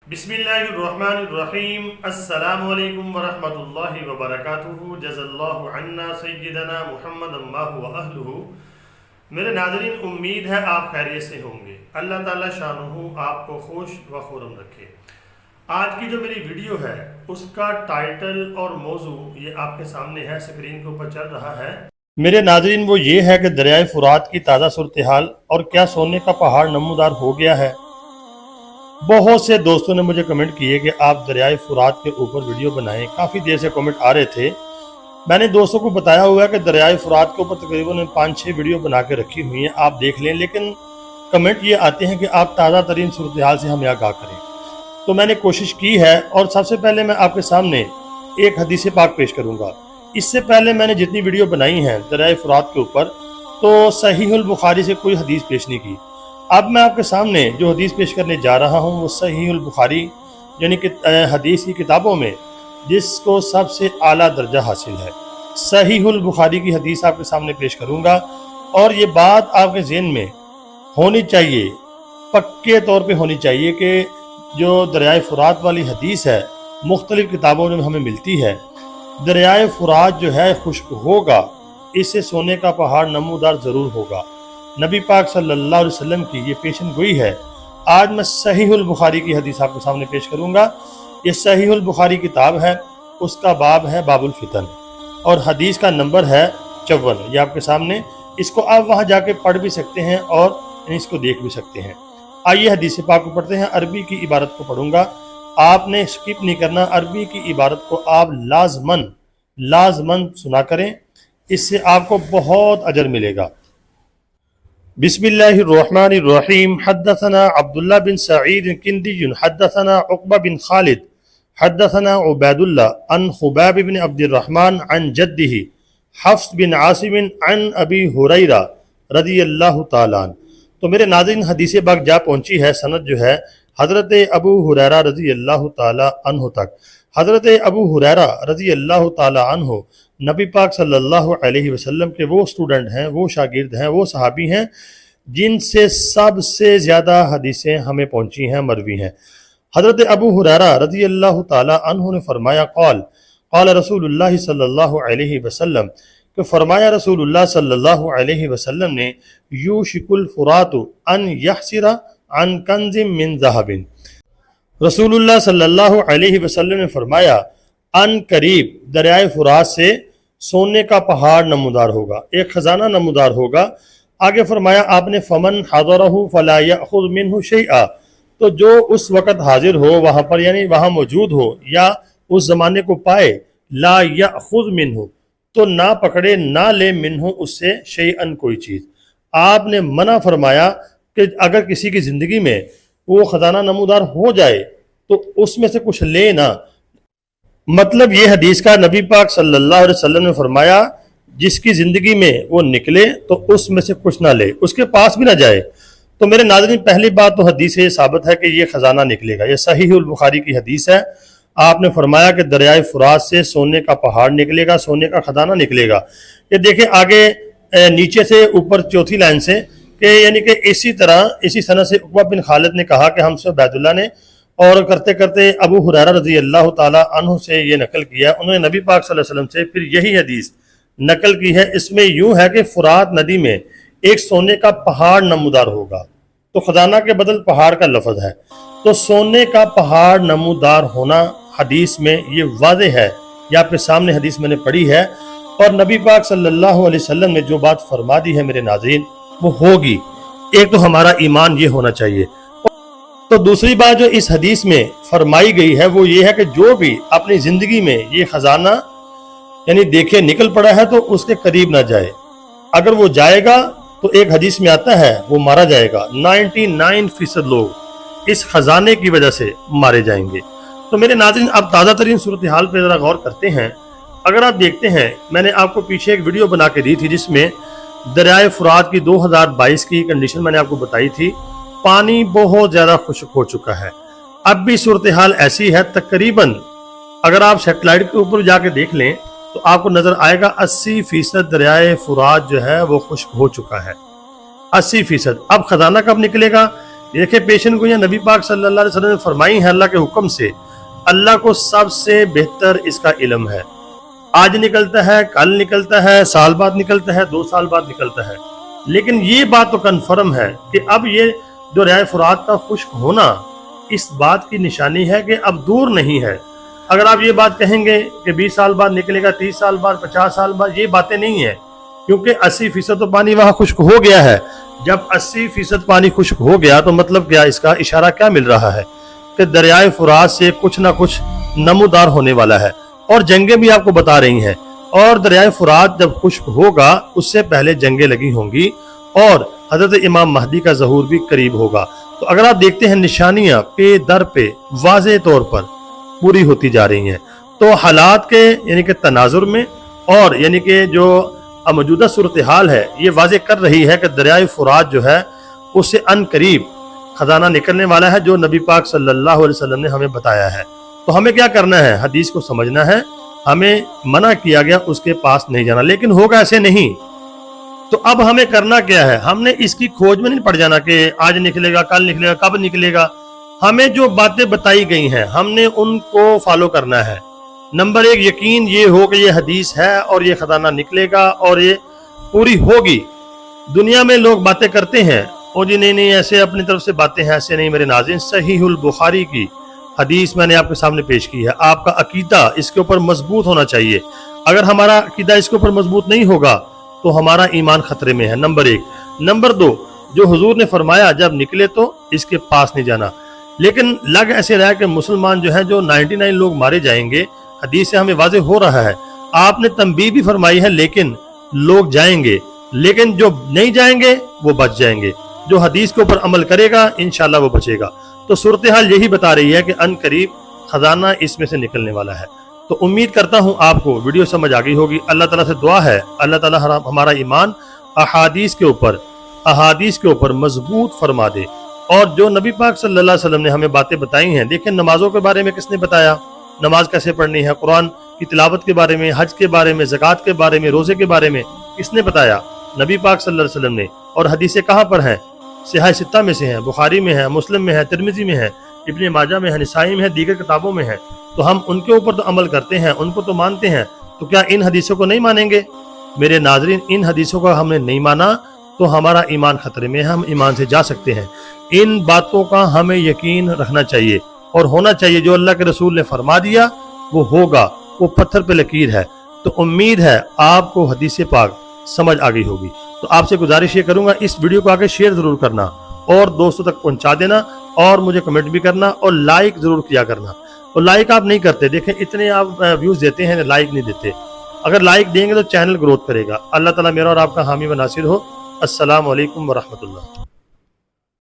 بسم اللہ الرحمن الرحیم السلام علیکم ورحمۃ اللہ وبرکاتہ جزا اللہ عنا سیدنا محمد اللہ و اہلہ۔ میرے ناظرین، امید ہے آپ خیریت سے ہوں گے۔ اللہ تعالیٰ شانہ آپ کو خوش و خرم رکھے۔ آج کی جو میری ویڈیو ہے اس کا ٹائٹل اور موضوع یہ آپ کے سامنے ہے، اسکرین کے اوپر چل رہا ہے۔ میرے ناظرین، وہ یہ ہے کہ دریائے فرات کی تازہ صورتحال اور کیا سونے کا پہاڑ نمودار ہو گیا ہے۔ بہت سے دوستوں نے مجھے کمنٹ کیے کہ آپ دریائے فرات کے اوپر ویڈیو بنائیں، کافی دیر سے کمنٹ آ رہے تھے۔ میں نے دوستوں کو بتایا ہوا ہے کہ دریائے فرات کے اوپر تقریباً 5-6 ویڈیو بنا کے رکھی ہوئی ہیں، آپ دیکھ لیں، لیکن کمنٹ یہ آتے ہیں کہ آپ تازہ ترین صورتحال سے ہمیں آگاہ کریں۔ تو میں نے کوشش کی ہے، اور سب سے پہلے میں آپ کے سامنے ایک حدیث پاک پیش کروں گا۔ اس سے پہلے میں نے جتنی ویڈیو بنائی ہیں دریائے فرات کے اوپر، تو صحیح البخاری سے کوئی حدیث پیش نہیں کی۔ اب میں آپ کے سامنے جو حدیث پیش کرنے جا رہا ہوں وہ صحیح البخاری یعنی کہ حدیث کی کتابوں میں جس کو سب سے اعلیٰ درجہ حاصل ہے، صحیح البخاری کی حدیث آپ کے سامنے پیش کروں گا۔ اور یہ بات آپ کے ذہن میں ہونی چاہیے، پکے طور پہ ہونی چاہیے، کہ جو دریائے فرات والی حدیث ہے مختلف کتابوں میں ہمیں ملتی ہے، دریائے فرات جو ہے خشک ہوگا، اس سے سونے کا پہاڑ نمودار ضرور ہوگا۔ نبی پاک صلی اللہ علیہ وسلم کی یہ پیشن گوئی ہے۔ آج میں صحیح البخاری کی حدیث آپ کے سامنے پیش کروں گا۔ یہ صحیح البخاری کتاب ہے، اس کا باب ہے باب الفتن، اور حدیث کا نمبر ہے 54۔ یہ آپ کے سامنے، اس کو آپ وہاں جا کے پڑھ بھی سکتے ہیں اور اس کو دیکھ بھی سکتے ہیں۔ آئیے حدیث پاک کو پڑھتے ہیں۔ عربی کی عبارت کو پڑھوں گا، آپ نے سکپ نہیں کرنا، عربی کی عبارت کو آپ لازماً سنا کریں، اس سے آپ کو بہت اجر ملے گا۔ بسم اللہ الرحمن الرحیم۔ حدثنا عبداللہ بن سعید کندی حدثنا عقبہ بن خالد حدثنا عبید اللہ عن خباب بن عبد الرحمن عن جدہ حفص بن عاصم عن ابی ہریرہ رضی اللہ تعالیٰ عنہ۔ تو میرے ناظرین، حدیث پاک جا پہنچی ہے، سند جو ہے حضرت ابو ہریرہ رضی اللہ تعالیٰ عنہ تک۔ حضرت ابو ہریرہ رضی اللہ تعالیٰ عنہ نبی پاک صلی اللہ علیہ وسلم کے وہ اسٹوڈنٹ ہیں، وہ شاگرد ہیں، وہ صحابی ہیں جن سے سب سے زیادہ حدیثیں ہمیں پہنچی ہیں، مروی ہیں۔ حضرت ابو ہریرہ رضی اللہ تعالیٰ عنہ نے فرمایا، قال رسول اللہ صلی اللہ علیہ وسلم، کہ فرمایا رسول اللہ صلی اللہ علیہ وسلم نے، یوشک الفرات ان یحسر عن کنز من ذہب۔ رسول اللہ صلی اللہ علیہ وسلم نے فرمایا، ان قریب دریائے فرات سے سونے کا پہاڑ نمودار ہوگا، ایک خزانہ نمودار ہوگا۔ آگے فرمایا آپ نے، فمن حضرہ فلا یأخذ منہ شیئا، تو جو اس وقت حاضر ہو وہاں پر، یعنی وہاں موجود ہو یا اس زمانے کو پائے، لا یأخذ منہ، تو نہ پکڑے، نہ لے، منہ اس سے، شیئن کوئی چیز۔ آپ نے منع فرمایا کہ اگر کسی کی زندگی میں وہ خزانہ نمودار ہو جائے تو اس میں سے کچھ لے نہ۔ مطلب یہ حدیث کا نبی پاک صلی اللہ علیہ وسلم نے فرمایا، جس کی زندگی میں وہ نکلے تو اس میں سے کچھ نہ لے، اس کے پاس بھی نہ جائے۔ تو میرے ناظرین، پہلی بات تو حدیث سے ثابت ہے کہ یہ خزانہ نکلے گا، یہ صحیح البخاری کی حدیث ہے۔ آپ نے فرمایا کہ دریائے فرات سے سونے کا پہاڑ نکلے گا، سونے کا خزانہ نکلے گا۔ یہ دیکھیں آگے نیچے سے اوپر چوتھی لائن سے، کہ یعنی کہ اسی طرح اسی سند سے عقبہ بن خالد نے کہا کہ ہم سے عبید اللہ نے، اور کرتے کرتے ابو ہریرہ رضی اللہ تعالیٰ عنہ سے یہ نقل کیا، انہوں نے نبی پاک صلی اللہ علیہ وسلم سے پھر یہی حدیث نقل کی ہے۔ اس میں یوں ہے کہ فرات ندی میں ایک سونے کا پہاڑ نمودار ہوگا، تو خزانہ کے بدل پہاڑ کا لفظ ہے، تو سونے کا پہاڑ نمودار ہونا حدیث میں یہ واضح ہے، یہ آپ کے سامنے حدیث میں نے پڑھی ہے، اور نبی پاک صلی اللہ علیہ وسلم نے جو بات فرما دی ہے میرے ناظرین وہ ہوگی۔ ایک تو ہمارا ایمان یہ ہونا چاہیے، تو دوسری بات جو اس حدیث میں فرمائی گئی ہے وہ یہ ہے کہ جو بھی اپنی زندگی میں یہ خزانہ یعنی دیکھے نکل پڑا ہے تو اس کے قریب نہ جائے۔ اگر وہ جائے گا تو ایک حدیث میں آتا ہے وہ مارا جائے گا، 99% لوگ اس خزانے کی وجہ سے مارے جائیں گے۔ تو میرے ناظرین، اب تازہ ترین صورتحال پہ ذرا غور کرتے ہیں۔ اگر آپ دیکھتے ہیں، میں نے آپ کو پیچھے ایک ویڈیو بنا کے دی تھی جس میں دریائے فرات کی 2022 کی کنڈیشن میں نے آپ کو بتائی تھی، پانی بہت زیادہ خشک ہو چکا ہے۔ اب بھی صورتحال ایسی ہے، تقریباً اگر آپ سیٹلائٹ کے اوپر جا کے دیکھ لیں تو آپ کو نظر آئے گا 80% دریائے فرات جو ہے وہ خشک ہو چکا ہے، 80%۔ اب خزانہ کب نکلے گا؟ دیکھیں پیشن گوئیاں نبی پاک صلی اللہ علیہ وسلم نے فرمائی ہیں اللہ کے حکم سے، اللہ کو سب سے بہتر اس کا علم ہے۔ آج نکلتا ہے، کل نکلتا ہے، سال بعد نکلتا ہے، 2 سال بعد نکلتا ہے، لیکن یہ بات تو کنفرم ہے کہ اب یہ دریائے فرات کا خشک ہونا اس بات کی نشانی ہے کہ اب دور نہیں ہے۔ اگر آپ یہ بات کہیں گے کہ 20 سال بعد نکلے گا، 30 سال بعد، 50 سال بعد، یہ باتیں نہیں ہیں، کیونکہ 80% تو پانی وہاں خشک ہو گیا ہے۔ جب 80% پانی خشک ہو گیا تو مطلب کیا، اس کا اشارہ کیا مل رہا ہے کہ دریائے فرات سے کچھ نہ کچھ نمودار ہونے والا ہے، اور جنگیں بھی آپ کو بتا رہی ہیں، اور دریائے فرات جب خشک ہوگا اس سے پہلے جنگیں لگی ہوں گی، اور حضرت امام مہدی کا ظہور بھی قریب ہوگا۔ تو اگر آپ دیکھتے ہیں نشانیاں پہ در پہ واضح طور پر پوری ہوتی جا رہی ہیں، تو حالات کے یعنی کہ تناظر میں، اور یعنی کہ جو موجودہ صورتحال ہے یہ واضح کر رہی ہے کہ دریائے فرات جو ہے اس سے ان قریب خزانہ نکلنے والا ہے، جو نبی پاک صلی اللہ علیہ وسلم نے ہمیں بتایا ہے۔ تو ہمیں کیا کرنا ہے، حدیث کو سمجھنا ہے، ہمیں منع کیا گیا اس کے پاس نہیں جانا، لیکن ہوگا ایسے نہیں۔ تو اب ہمیں کرنا کیا ہے، ہم نے اس کی کھوج میں نہیں پڑ جانا کہ آج نکلے گا، کل نکلے گا، کب نکلے گا۔ ہمیں جو باتیں بتائی گئی ہیں ہم نے ان کو فالو کرنا ہے۔ نمبر 1 یقین یہ ہو کہ یہ حدیث ہے اور یہ خزانہ نکلے گا اور یہ پوری ہوگی۔ دنیا میں لوگ باتیں کرتے ہیں، او جی نہیں ایسے اپنی طرف سے باتیں ہیں، ایسے نہیں۔ میرے ناظرین، صحیح البخاری کی حدیث میں نے آپ کے سامنے پیش کی ہے۔ آپ کا عقیدہ اس کے اوپر مضبوط ہونا چاہیے۔ اگر ہمارا عقیدہ اس کے اوپر مضبوط نہیں ہوگا تو ہمارا ایمان خطرے میں ہے، نمبر 1۔ نمبر 2، جو حضور نے فرمایا جب نکلے تو اس کے پاس نہیں جانا، لیکن لگ ایسے رہا کہ مسلمان جو ہیں جو 99 لوگ مارے جائیں گے، حدیث سے ہمیں واضح ہو رہا ہے۔ آپ نے تنبیہ بھی فرمائی ہے، لیکن لوگ جائیں گے، لیکن جو نہیں جائیں گے وہ بچ جائیں گے۔ جو حدیث کے اوپر عمل کرے گا انشاءاللہ وہ بچے گا۔ تو صورتحال یہی بتا رہی ہے کہ ان قریب خزانہ اس میں سے نکلنے والا ہے۔ تو امید کرتا ہوں آپ کو ویڈیو سمجھ آ گئی ہوگی۔ اللہ تعالیٰ سے دعا ہے اللہ تعالیٰ ہمارا ایمان احادیث کے اوپر مضبوط فرما دے، اور جو نبی پاک صلی اللہ علیہ وسلم نے ہمیں باتیں بتائی ہیں، دیکھیں نمازوں کے بارے میں کس نے بتایا، نماز کیسے پڑھنی ہے، قرآن کی تلاوت کے بارے میں، حج کے بارے میں، زکوٰۃ کے بارے میں، روزے کے بارے میں کس نے بتایا، نبی پاک صلی اللہ علیہ وسلم نے۔ اور حدیثیں کہاں پر ہیں، صحیح ستہ میں سے ہیں، بخاری میں ہیں، مسلم میں ہیں، ترمذی میں ہیں، ابن ماجہ میں ہیں، نسائی میں ہیں، دیگر کتابوں میں ہیں۔ تو ہم ان کے اوپر تو عمل کرتے ہیں، ان کو تو مانتے ہیں، تو کیا ان حدیثوں کو نہیں مانیں گے؟ میرے ناظرین، ان حدیثوں کو ہم نے نہیں مانا تو ہمارا ایمان خطرے میں ہے، ہم ایمان سے جا سکتے ہیں۔ ان باتوں کا ہمیں یقین رکھنا چاہیے اور ہونا چاہیے، جو اللہ کے رسول نے فرما دیا وہ ہوگا، وہ پتھر پہ لکیر ہے۔ تو امید ہے آپ کو حدیث پاک سمجھ آ گئی ہوگی۔ تو آپ سے گزارش یہ کروں گا، اس ویڈیو کو آگے شیئر ضرور کرنا اور دوستوں تک پہنچا دینا، اور مجھے کمنٹ بھی کرنا اور لائک ضرور کیا کرنا۔ اور لائک آپ نہیں کرتے، دیکھیں اتنے آپ ویوز دیتے ہیں، لائک نہیں دیتے۔ اگر لائک دیں گے تو چینل گروتھ کرے گا۔ اللہ تعالیٰ میرا اور آپ کا حامی و ناصر ہو۔ السلام علیکم ورحمۃ اللہ۔